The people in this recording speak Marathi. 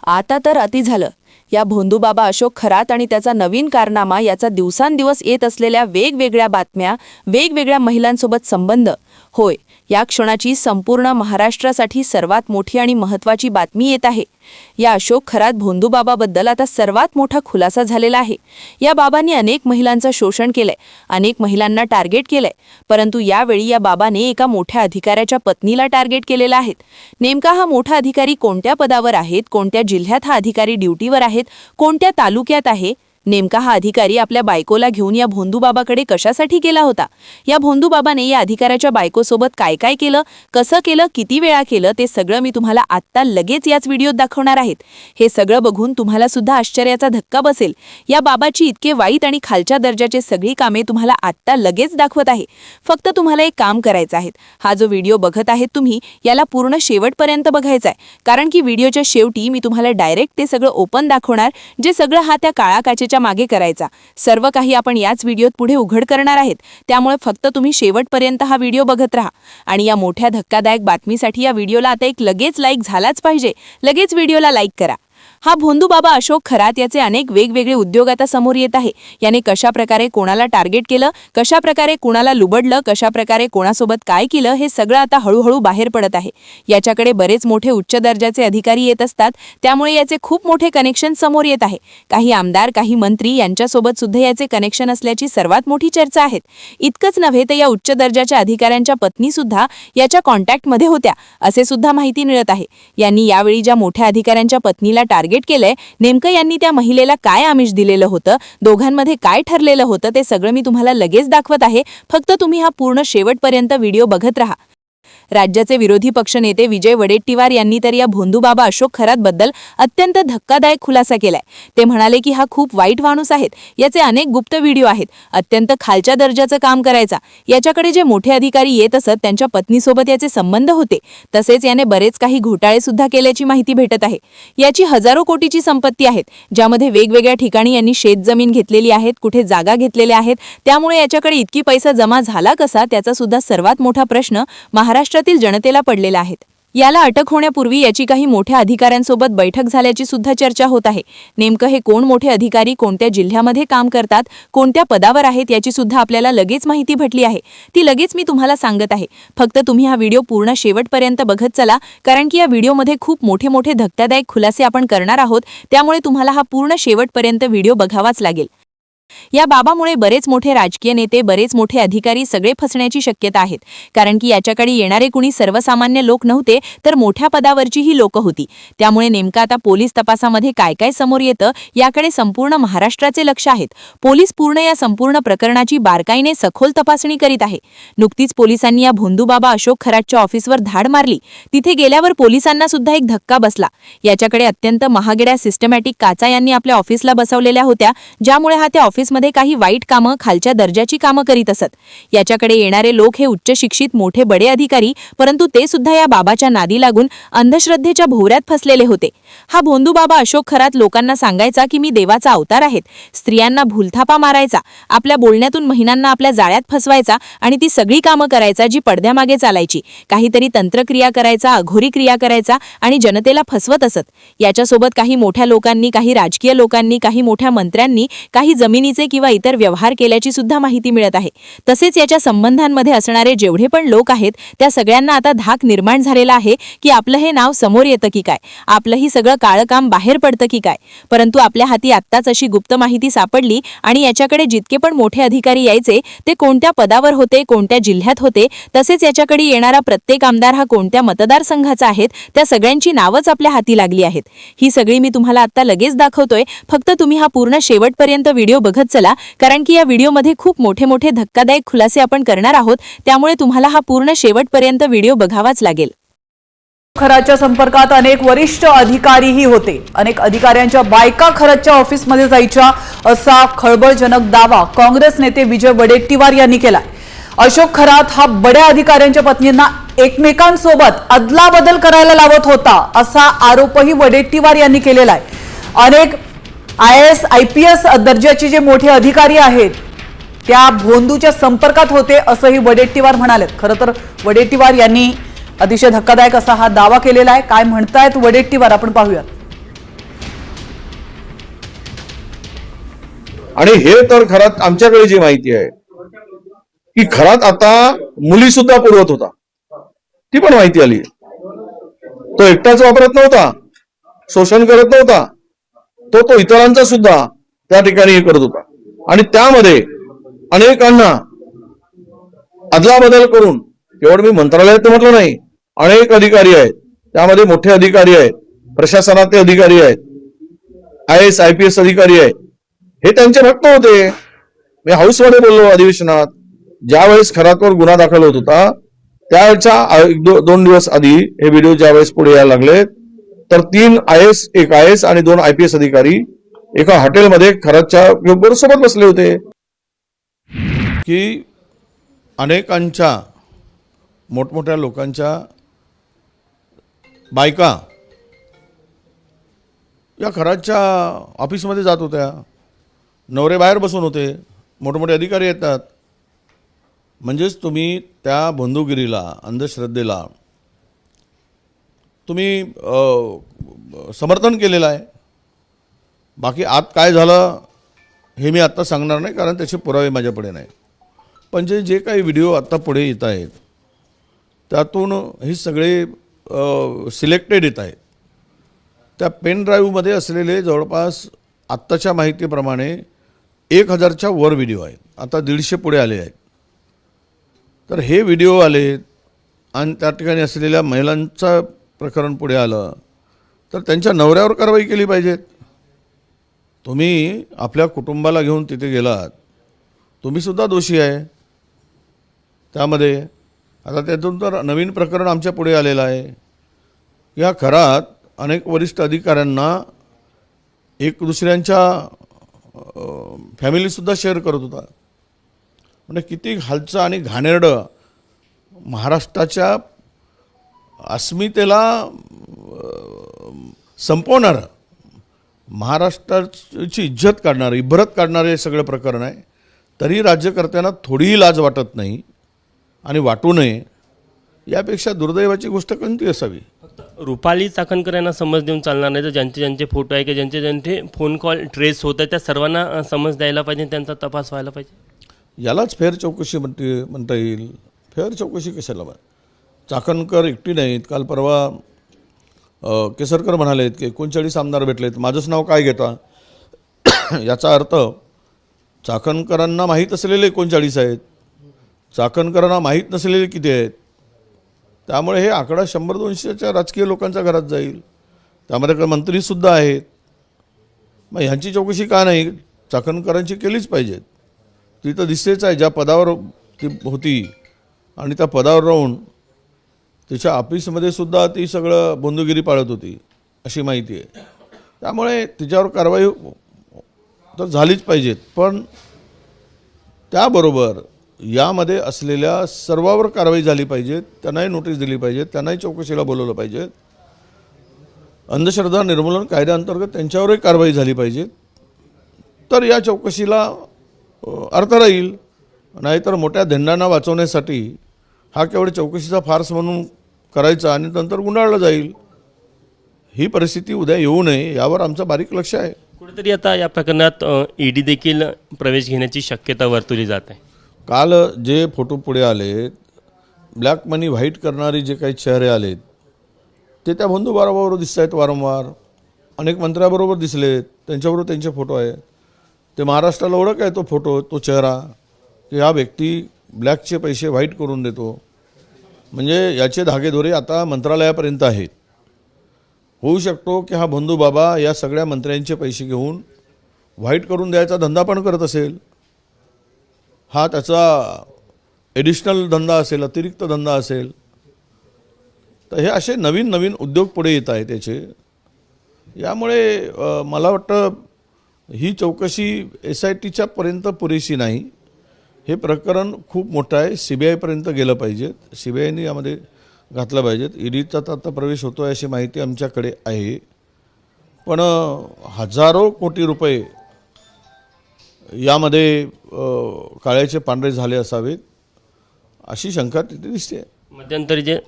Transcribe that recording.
आता तर अति झालं। या भोंदूबाबा अशोक खरात आणि त्याचा नवीन कारनामा याचा दिवसांदिवस येत असलेल्या वेगवेगळ्या बातम्या, वेगवेगळ्या महिलांसोबत संबंध, होय, या क्षणाची संपूर्ण महाराष्ट्रासाठी सर्वात मोठी आणि महत्त्वाची बातमी येत आहे। या अशोक खरात भोंदूबाबाबद्दल आता सर्वात मोठा खुलासा झालेला आहे। या बाबांनी अनेक महिलांचं शोषण केलंय, अनेक महिलांना टार्गेट केलंय, परंतु यावेळी या बाबाने एका मोठ्या अधिकाऱ्याच्या पत्नीला टार्गेट केलेलं आहे। नेमका हा मोठा अधिकारी कोणत्या पदावर आहेत, कोणत्या जिल्ह्यात हा अधिकारी ड्युटीवर आहेत, कोणत्या तालुक्यात आहे, नेमका हा अधिकारी आपल्या बायकोला घेऊन या भोंदूबाबाकडे कशासाठी गेला होता, या भोंदूबाबाने या अधिकाऱ्याच्या बायकोसोबत काय काय केलं, कसं केलं, किती वेळा केलं, ते सगळं मी तुम्हाला आत्ता लगेच याच व्हिडिओत दाखवणार आहेत। हे सगळं बघून तुम्हाला सुद्धा आश्चर्याचा धक्का बसेल। या बाबाची इतके वाईट आणि खालच्या दर्जाचे सगळी कामे तुम्हाला आत्ता लगेच दाखवत आहे। फक्त तुम्हाला एक काम करायचं आहे, हा जो व्हिडिओ बघत आहेत तुम्ही याला पूर्ण शेवटपर्यंत बघायचा आहे, कारण की व्हिडिओच्या शेवटी मी तुम्हाला डायरेक्ट ते सगळं ओपन दाखवणार, जे सगळं हा त्या काळा काचेच्या मागे करायचा सर्व काही आपण याच व्हिडिओत पुढे उघड करणार आहेत। त्यामुळे फक्त तुम्ही शेवटपर्यंत हा व्हिडिओ बघत राहा आणि या मोठ्या धक्कादायक बातमीसाठी या व्हिडिओला आता एक लगेच लाईक झालाच पाहिजे। लगेच व्हिडिओला लाईक करा। हा भोंदूबाबा अशोक खरात याचे अनेक वेगवेगळे उद्योग आता समोर येत आहे। याने कशा प्रकारे कोणाला टार्गेट केलं, कशा प्रकारे कोणाला लुबडलं, कशा प्रकारे कोणासोबत काय केलं, हे सगळं आता हळूहळू बाहेर पडत आहे। याच्याकडे बरेच मोठे उच्च दर्जाचे अधिकारी येत असतात, त्यामुळे याचे खूप मोठे कनेक्शन समोर येत आहे। काही आमदार, काही मंत्री यांच्यासोबत सुद्धा याचे कनेक्शन असल्याची सर्वात मोठी चर्चा आहे। इतकंच नव्हे तर या उच्च दर्जाच्या अधिकाऱ्यांच्या पत्नी सुद्धा याच्या कॉन्टॅक्टमध्ये होत्या असे सुद्धा माहिती मिळत आहे। यांनी यावेळी ज्या मोठ्या अधिकाऱ्यांच्या पत्नीला टार्गेट केलंय, नेमकं यांनी त्या महिलेला काय आमिष दिलेलं होतं, दोघांमध्ये काय ठरलेलं होतं, ते सगळं मी तुम्हाला लगेच दाखवत आहे। फक्त तुम्ही हा पूर्ण शेवटपर्यंत व्हिडिओ बघत राहा। राज्याचे विरोधी पक्षनेते विजय वडेट्टीवार यांनी तर या भोंदूबाबा अशोक खरात बद्दल अत्यंत धक्कादायक खुलासा केलाय। ते म्हणाले की हा खूप वाईट माणूस आहे, याचे अनेक गुप्त व्हिडिओ आहेत, अत्यंत खालच्या दर्जाचं काम करायचा, याच्याकडे जे मोठे अधिकारी येत असत त्यांच्या पत्नीसोबत याचे संबंध होते, तसेच याने बरेच काही घोटाळे सुद्धा केल्याची माहिती भेटत आहे। याची हजारो कोटीची संपत्ती आहेत, ज्यामध्ये वेगवेगळ्या ठिकाणी यांनी शेतजमीन घेतलेली आहेत, कुठे जागा घेतलेल्या आहेत, त्यामुळे याच्याकडे इतकी पैसा जमा झाला कसा, त्याचा सुद्धा सर्वात मोठा प्रश्न महाराष्ट्रातील जनतेला पडलेला आहे। याला अटक होण्यापूर्वी याची काही मोठ्या अधिकाऱ्यांसोबत बैठक झाल्याची सुद्धा चर्चा होत आहे। नेमकं हे कोण मोठे अधिकारी कोणत्या जिल्ह्यामध्ये काम करतात, कोणत्या पदावर आहेत, याची सुद्धा आपल्याला लगेच माहिती भेटली आहे। ती लगेच मी तुम्हाला सांगत आहे। फक्त तुम्ही हा व्हिडिओ पूर्ण शेवटपर्यंत बघत चला, कारण की या व्हिडिओमध्ये खूप मोठे मोठे धक्कादायक खुलासे आपण करणार आहोत, त्यामुळे तुम्हाला हा पूर्ण शेवटपर्यंत व्हिडिओ बघावाच लागेल। या बाबामुळे बरेच मोठे राजकीय नेते, बरेच मोठे अधिकारी सगळे फसण्याची शक्यता आहेत, कारण की याच्याकडे येणारे कुणी सर्वसामान्य लोक नव्हते, तर मोठ्या पदावरची ही लोक होती। त्यामुळे नेमका आता पोलीस तपासामध्ये काय काय समोर येतं याकडे संपूर्ण महाराष्ट्राचे लक्ष आहेत। पोलीस पूर्ण या संपूर्ण प्रकरणाची बारकाईने सखोल तपासणी करीत आहे। नुकतीच पोलिसांनी या भोंदूबाबा अशोक खरातच्या ऑफिसवर धाड मारली। तिथे गेल्यावर पोलिसांना सुद्धा एक धक्का बसला। याच्याकडे अत्यंत महागड्या सिस्टमॅटिक काचा यांनी आपल्या ऑफिसला बसवलेल्या होत्या, ज्यामुळे हा त्या ऑफिसमध्ये काही वाईट कामं, खालच्या दर्जाची कामं करीत असत। याच्याकडे येणारे लोक हे उच्च शिक्षित मोठे बडे अधिकारी, परंतु ते सुद्धा या बाबाच्या नादी लागून अंधश्रद्धेच्या भोवऱ्यात फसलेले होते। हा भोंदूबाबा अशोक खरात लोकांना सांगायचा की मी देवाचा अवतार आहे, स्त्रियांना भूलथापा मारायचा, आपल्या बोलण्यातून महिलांना आपल्या जाळ्यात फसवायचा आणि ती सगळी कामं करायचा जी पडद्यामागे चालायची, काहीतरी तंत्रक्रिया करायचा, अघोरी क्रिया करायचा आणि जनतेला फसवत असत। याच्यासोबत काही मोठ्या लोकांनी, काही राजकीय लोकांनी, काही मोठ्या मंत्र्यांनी काही जमिनीचे किंवा इतर व्यवहार केल्याची सुद्धा माहिती मिळत आहे। तसेच याच्या संबंधांमध्ये असणारे जेवढे पण लोक आहेत त्या सगळ्यांना आता धाक निर्माण झालेला आहे की आपलं हे नाव समोर येतं की काय, आपलं ही सगळं काळं काम बाहेर पडतं की काय। परंतु आपल्या हाती आत्ताच अशी गुप्त माहिती सापडली आणि याच्याकडे जितके पण मोठे अधिकारी यायचे ते कोणत्या पदावर होते, कोणत्या जिल्ह्यात होते, तसेच याच्याकडे येणारा प्रत्येक आमदार हा कोणत्या मतदारसंघाचा आहे, त्या सगळ्यांची नावच आपल्या हाती लागली आहेत। ही सगळी मी तुम्हाला आता लगेच दाखवतोय। फक्त तुम्ही हा पूर्ण शेवटपर्यंत व्हिडिओ बघत चला, कारण की या व्हिडिओमध्ये खूप मोठे मोठे धक्कादायक खुलासे आपण करणार आहोत, त्यामुळे तुम्हाला हा पूर्ण शेवटपर्यंत व्हिडिओ बघावाच लागेल। खरातच्या संपर्कात अनेक वरिष्ठ अधिकारीही होते। अनेक अधिकाऱ्यांच्या बायका खरातच्या ऑफिसमध्ये जायच्या असा खळबळजनक दावा काँग्रेस नेते विजय वडेट्टीवार यांनी केला। अशोक खरात हा बड्या अधिकाऱ्यांच्या पत्नींना एकमेकांसोबत अदलाबदल करायला लावत होता असा आरोपही वडेट्टीवार यांनी केलेला आहे। अनेक IAS IPS दर्जाचे जे मोठे अधिकारी आहेत त्या भोंदूच्या संपर्कात होते असंही वडेट्टीवार म्हणाले। खरं तर वडेट्टीवार यांनी अतिशय धक्कादायक असा हा दावा केलेला आहे। काय म्हणतायत वडेट्टीवार आपण पाहूया। आणि हे तर खरात आमच्याकडे जी माहिती आहे की खरात आता मुली सुद्धा पुरवत होता, ती पण माहिती आली. तो एकटाच वापरत नव्हता, शोषण करत नव्हता, तो इतरांचा सुद्धा त्या ठिकाणी हे करत होता. आणि त्यामध्ये अनेकांना अदलाबदल करून, केवळ मी मंत्रालयात म्हटलं नाही, अनेक अधिकारी आहेत, त्यामध्ये मोठे अधिकारी आहेत, प्रशासनाचे अधिकारी आहेत, IAS IPS अधिकारी आहेत, हे त्यांचे भक्त होते. मी हाऊसमध्ये बोललो अधिवेशनात, ज्यावेळेस खरातवर गुन्हा दाखल होत होता त्यावेळेच्या 2 दिवस आधी हे व्हिडिओ ज्यावेळेस पुढे यायला लागले, तर 3 IAS, 1 IAS आणि 2 IPS अधिकारी एका हॉटेलमध्ये खरातच्या बरोबर सोबत बसले होते. की अनेकांच्या मोठमोठ्या लोकांच्या बायका या खरातच्या ऑफिसमध्ये जात होत्या, नवरे बाहेर बसून होते, मोठमोठे अधिकारी येतात. म्हणजेच तुम्ही त्या बंधुगिरीला, अंधश्रद्धेला तुम्ही समर्थन केलेलं आहे. बाकी आत काय झालं हे मी आत्ता सांगणार नाही, कारण त्याचे पुरावे माझ्यापुढे नाही. पण जे काही व्हिडिओ आत्ता पुढे येत आहेत त्यातून हे सगळे सिलेक्टेड येत आहेत. त्या पेन ड्राईव्हमध्ये असलेले जवळपास आत्ताच्या माहितीप्रमाणे 1000च्या वर व्हिडिओ आहेत. आता 150 पुढे आले आहेत. तर हे व्हिडिओ आले आणि त्या ठिकाणी असलेल्या महिलांचं प्रकरण पुढे आलं तर त्यांच्या नवऱ्यावर कारवाई केली पाहिजे. तुम्ही आपल्या कुटुंबाला घेऊन तिथे गेलात, तुम्हीसुद्धा दोषी आहे त्यामध्ये. आता त्यातून तर नवीन प्रकरण आमच्या पुढे आलेलं आहे. या खरात अनेक वरिष्ठ अधिकाऱ्यांना एक दुसऱ्यांच्या फॅमिलीसुद्धा शेअर करत होता. म्हणजे किती खालचं आणि घाणेरडं, महाराष्ट्राच्या अस्मितेला संपवणारं, महाराष्ट्राची इज्जत काढणारं, इब्रत काढणारे सगळं प्रकरण आहे. तरी राज्यकर्त्यांना थोडीही लाज वाटत नाही आणि वाटू नये. यापेक्षा दुर्दैवाची गोष्ट कोणती असावी? रुपाली चाकणकर यांना समज देऊन चालणार नाही. तर ज्यांचे ज्यांचे फोटो आहे की ज्यांचे ज्यांचे फोन कॉल ट्रेस होत आहे त्या सर्वांना समज द्यायला पाहिजे, त्यांचा तपास व्हायला पाहिजे. यालाच फेर चौकशी म्हणता येईल. फेर चौकशी कशाला? चाकणकर एकटी नाहीत. काल परवा केसरकर म्हणालेत की 39 आमदार भेटलेत, माझंच नाव काय घेता? याचा अर्थ चाकणकरांना माहीत असलेले 39 आहेत, चाकणकरांना माहीत नसलेले किती आहेत. त्यामुळे हे आकडा 100-200च्या राजकीय लोकांच्या घरात जाईल. त्यामध्ये मंत्रीसुद्धा आहेत. मग ह्यांची चौकशी का नाही? चाकणकरांची केलीच पाहिजे. ती तर दिसतेच आहे, ज्या पदावर ती होती आणि त्या पदावर राहून तिच्या ऑफिसमध्ये सुद्धा ती सगळं बंधुगिरी पाळत होती अशी माहिती आहे. त्यामुळे तिच्यावर कारवाई तर झालीच पाहिजेत. पण त्याबरोबर यामध्ये असलेल्या सर्वांवर कारवाई झाली पाहिजे. त्यांनाही नोटीस दिली पाहिजे, त्यांनाही चौकशीला बोलवलं पाहिजे. अंधश्रद्धा निर्मूलन कायद्याअंतर्गत त्यांच्यावरही कारवाई झाली पाहिजे. तर या चौकशीला अर्थ राहील. नाहीतर मोठ्या धेंडांना वाचवण्यासाठी हा केवळ चौकशीचा फार्स म्हणून करायचा आणि नंतर गुंडाळला जाईल. ही परिस्थिती उद्या येऊ नये यावर आमचं बारीक लक्ष आहे. कुठेतरी आता या प्रकरणात ईडी देखील प्रवेश घेण्याची शक्यता वर्तवली जात आहे. काल जे फोटो पुढे आले, ब्लॅक मनी व्हाईट करणारे जे काही चेहरे आलेत ते त्या बंधुबाबाबरोबर दिसत आहेत. वारंवार अनेक मंत्र्याबरोबर दिसलेत, त्यांच्याबरोबर त्यांचे फोटो आहेत. ते महाराष्ट्राला ओळख आहे तो फोटो, तो चेहरा, की हा व्यक्ती ब्लॅकचे पैसे व्हाईट करून देतो. म्हणजे याचे धागेदोरे आता मंत्रालयापर्यंत आहेत. होऊ शकतो की हा बंधुबाबा या सगळ्या मंत्र्यांचे पैसे घेऊन व्हाईट करून द्यायचा धंदा पण करत असेल. हा त्याचा ॲडिशनल धंदा असेल, अतिरिक्त धंदा असेल. तर हे असे नवीन नवीन उद्योग पुढे येत आहेत त्याचे. यामुळे मला वाटतं ही चौकशी SITच्या पर्यंत पुरेशी नाही. हे प्रकरण खूप मोठं आहे, CBIपर्यंत गेलं पाहिजे. CBIने यामध्ये घातलं पाहिजेत. ईडीचा तर आता प्रवेश होतो आहे अशी माहिती आमच्याकडे आहे. पण हजारो कोटी रुपये यामध्ये काळ्याचे पांढरे झाले असावेत अशी शंका तिथे दिसते. मध्यंतरी जे